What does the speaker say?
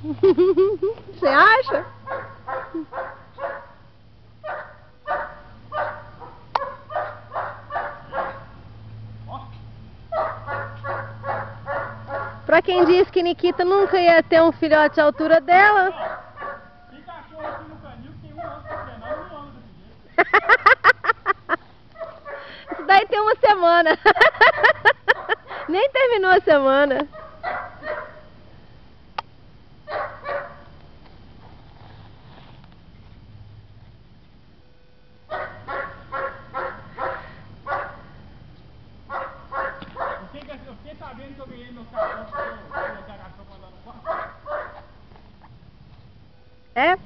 Você acha? Pra quem disse que Nikita nunca ia ter um filhote à altura dela. Tem cachorro aqui no canil que tem 1 ano pra treinar e 1 ano desse jeito. Isso daí tem uma semana. Nem terminou a semana. Eu fiquei sabendo que eu ganhei meus cachorros, que eu coloquei a cachorra pra andar no quarto. É?